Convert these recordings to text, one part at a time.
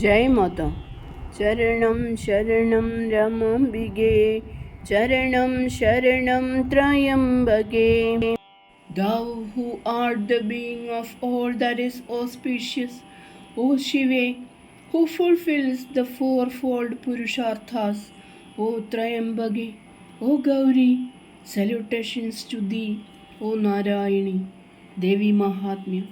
जय माता। चरणं शरणं रमाम्बिगे, चरणं शरणं त्र्यम्बके। Thou who art the being of all that is auspicious, O Shive, who fulfills the fourfold Purusharthas, O Trayambage, O Gauri, salutations to thee, O Narayani, Devi Mahatmya.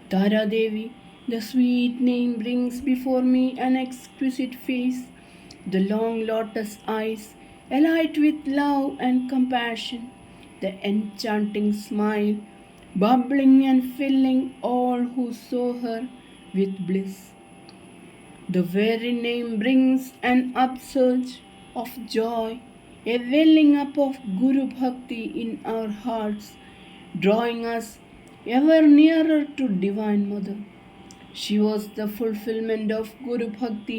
Tara Devi, the sweet name brings before me an exquisite face, the long lotus eyes, alight with love and compassion, the enchanting smile, bubbling and filling all who saw her with bliss. The very name brings an upsurge of joy, a welling up of Guru Bhakti in our hearts, drawing us ever nearer to Divine Mother. She was the fulfillment of Guru Bhakti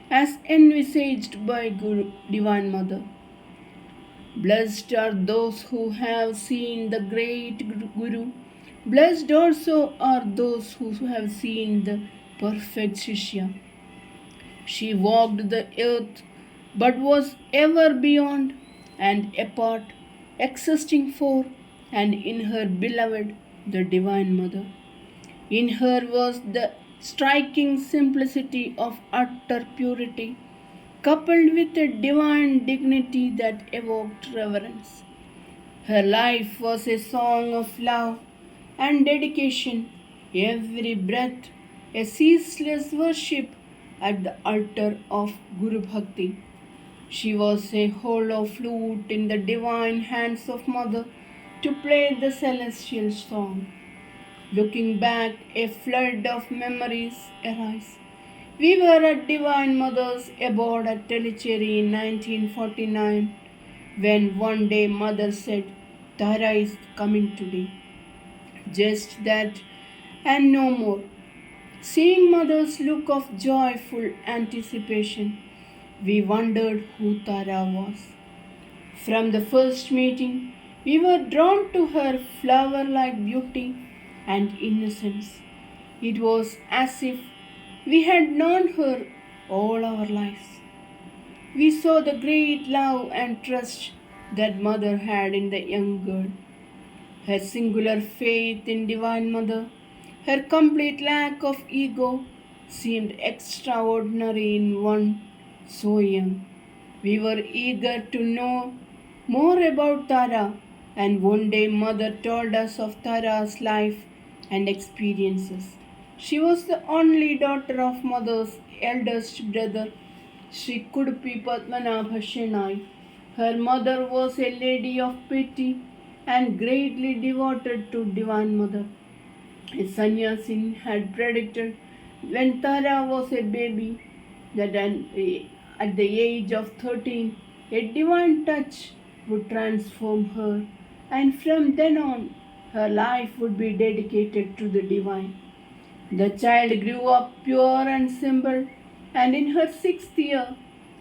as envisaged by Divine Mother. Blessed are those who have seen the great Guru. Blessed also are those who have seen the perfect Shishya. She walked the earth but was ever beyond and apart, existing for and in her beloved, the Divine Mother. In her was the striking simplicity of utter purity, coupled with a divine dignity that evoked reverence. Her life was a song of love and dedication, every breath a ceaseless worship at the altar of Guru Bhakti. She was a hollow flute in the divine hands of Mother to play the celestial song. Looking back, a flood of memories arise. We were at Divine Mother's abode at Tellicherry in 1949 when one day Mother said, "Tara is coming today." Just that and no more. Seeing Mother's look of joyful anticipation, we wondered who Tara was. From the first meeting, we were drawn to her flower-like beauty and innocence. It was as if we had known her all our lives. We saw the great love and trust that Mother had in the young girl. Her singular faith in Divine Mother, her complete lack of ego, seemed extraordinary in one so young. We were eager to know more about Tara, and one day Mother told us of Tara's life and experiences. She was the only daughter of Mother's eldest brother, Sree Kudupi Padmanabha Shenai. Her mother was a lady of pity and greatly devoted to Divine Mother. A sannyasin had predicted when Tara was a baby that at the age of 13, a divine touch would transform her, and from then on, her life would be dedicated to the divine. The child grew up pure and simple, and in her 6th year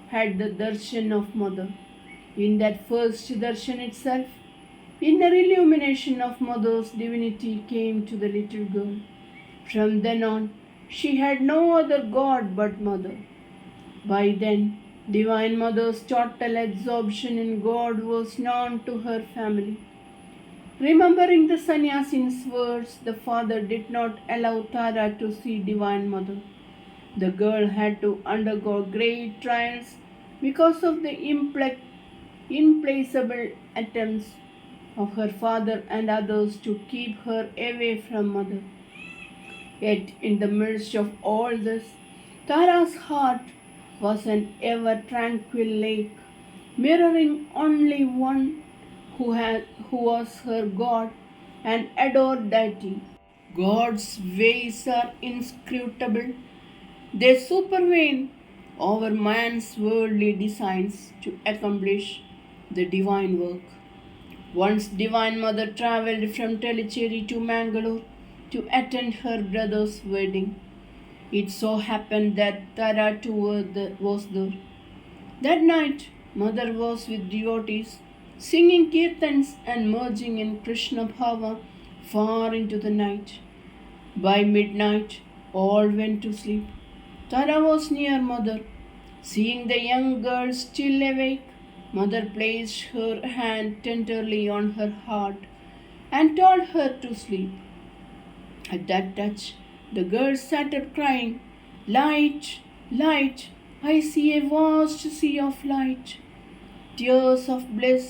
had the darshan of Mother. In that first darshan itself, inner illumination of Mother's divinity came to the little girl. From then on, she had no other God but Mother. By then, Divine Mother's total absorption in God was known to her family. Remembering the sannyasin's words, the father did not allow Tara to see Divine Mother. The girl had to undergo great trials because of the implacable attempts of her father and others to keep her away from Mother. Yet, in the midst of all this, Tara's heart was an ever tranquil lake, mirroring only one who was her God and adored deity. God's ways are inscrutable. They supervene over man's worldly designs to accomplish the divine work. Once Divine Mother travelled from Tellicherry to Mangalore to attend her brother's wedding. It so happened that Tara too was there. That night, Mother was with devotees, singing kirtans and merging in Krishna Bhava far into the night. By midnight, all went to sleep. Tara was near Mother. Seeing the young girl still awake, Mother placed her hand tenderly on her heart and told her to sleep. At that touch, the girl sat up crying, "Light, light, I see a vast sea of light." Tears of bliss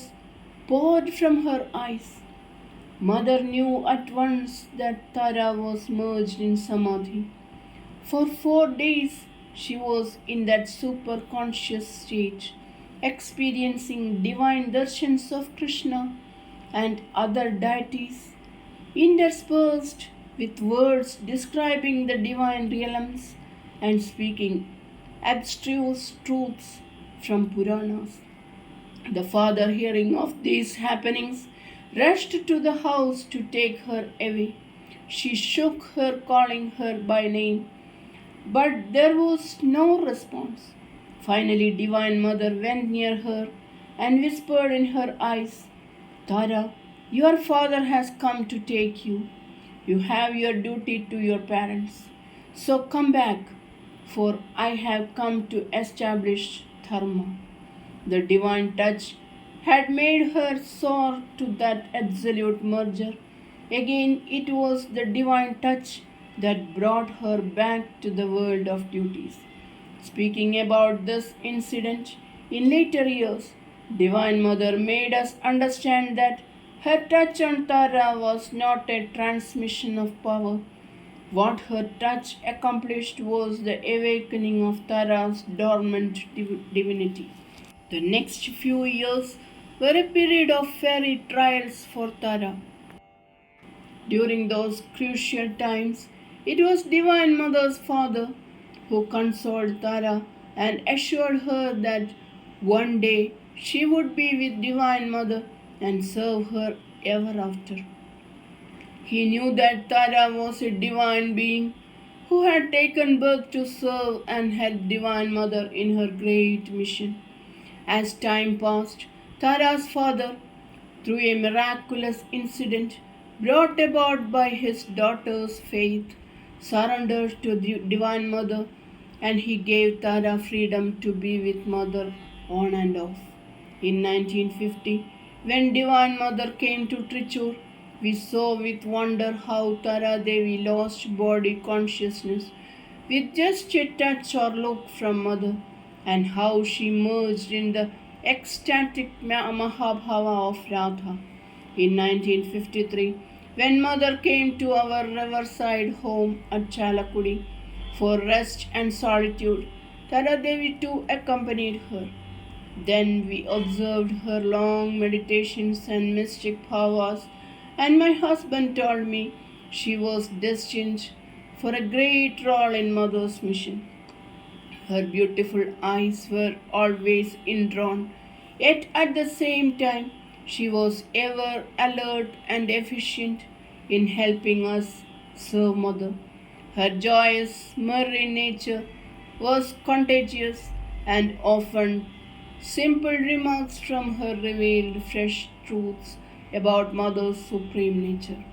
poured from her eyes. Mother knew at once that Tara was merged in Samadhi. For 4 days she was in that superconscious state, experiencing divine darshans of Krishna and other deities, interspersed with words describing the divine realms and speaking abstruse truths from Puranas. The father, hearing of these happenings, rushed to the house to take her away. She shook her, calling her by name, but there was no response. Finally, Divine Mother went near her and whispered in her eyes, "Tara, your father has come to take you. You have your duty to your parents. So come back, for I have come to establish Dharma." The divine touch had made her soar to that absolute merger. Again, it was the divine touch that brought her back to the world of duties. Speaking about this incident in later years, Divine Mother made us understand that her touch on Tara was not a transmission of power. What her touch accomplished was the awakening of Tara's dormant divinity. The next few years were a period of fairy trials for Tara. During those crucial times, it was Divine Mother's father who consoled Tara and assured her that one day she would be with Divine Mother and serve her ever after. He knew that Tara was a divine being who had taken birth to serve and help Divine Mother in her great mission. As time passed, Tara's father, through a miraculous incident brought about by his daughter's faith, surrendered to the Divine Mother, and he gave Tara freedom to be with Mother on and off. In 1950, when Divine Mother came to Trichur, we saw with wonder how Tara Devi lost body consciousness with just a touch or look from Mother, and how she merged in the ecstatic Mahabhava of Radha. In 1953, when Mother came to our riverside home at Chalakudi for rest and solitude, Tara Devi too accompanied her. Then we observed her long meditations and mystic powers, and my husband told me she was destined for a great role in Mother's mission. Her beautiful eyes were always indrawn, yet at the same time she was ever alert and efficient in helping us serve Mother. Her joyous, merry nature was contagious, and often simple remarks from her revealed fresh truths about Mother's supreme nature.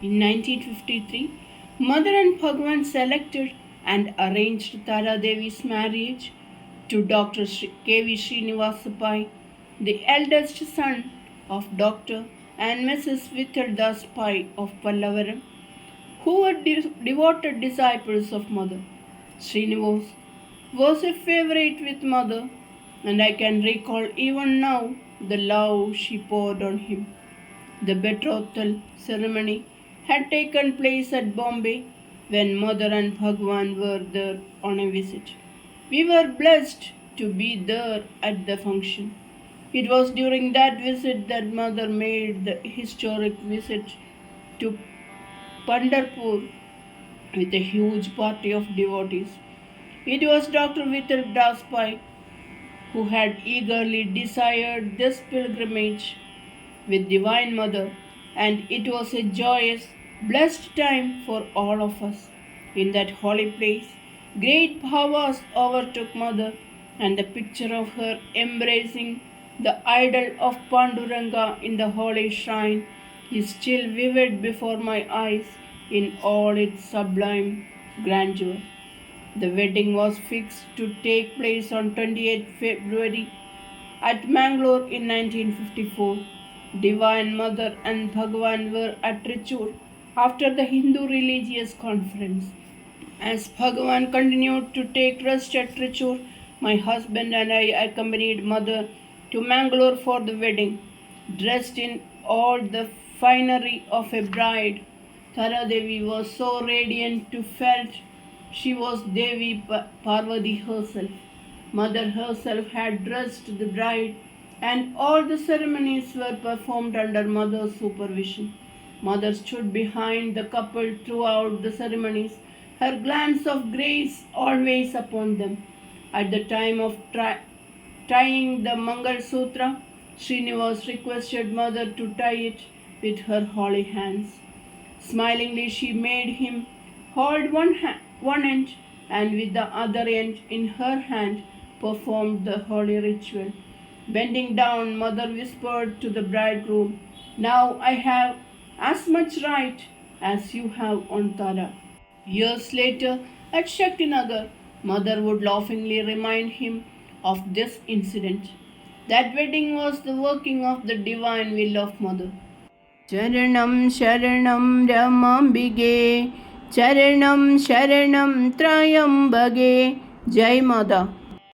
In 1953, Mother and Bhagwan selected and arranged Tara Devi's marriage to Dr. K.V. Srinivasa Pai, the eldest son of Dr. and Mrs. Vithal Das Pai of Pallavaram, who were devoted disciples of Mother. Srinivas was a favorite with Mother, and I can recall even now the love she poured on him. The betrothal ceremony had taken place at Bombay when Mother and Bhagwan were there on a visit. We were blessed to be there at the function. It was during that visit that Mother made the historic visit to Pandharpur with a huge party of devotees. It was Dr. Vithal Das Pai who had eagerly desired this pilgrimage with Divine Mother, and it was a joyous, blessed time for all of us. In that holy place, great bhavas overtook Mother, and the picture of her embracing the idol of Panduranga in the holy shrine is still vivid before my eyes in all its sublime grandeur. The wedding was fixed to take place on 28 February at Mangalore in 1954. Divine Mother and Bhagwan were at Trichur after the Hindu religious conference. As Bhagavan continued to take rest at Trichur, my husband and I accompanied Mother to Mangalore for the wedding. Dressed in all the finery of a bride, Tara Devi was so radiant to felt she was Devi Parvati herself. Mother herself had dressed the bride, and all the ceremonies were performed under Mother's supervision. Mother stood behind the couple throughout the ceremonies, her glance of grace always upon them. At the time of tying the Mangal Sutra, Srinivas requested Mother to tie it with her holy hands. Smilingly, she made him hold one end, and with the other end in her hand performed the holy ritual. Bending down, Mother whispered to the bridegroom, "Now I have as much right as you have on Tara." Years later, at Shaktinagar, Mother would laughingly remind him of this incident. That wedding was the working of the divine will of Mother. Charanam Sharanam Ramambige, Charanam Sharanam Trayambage. Jai Mother.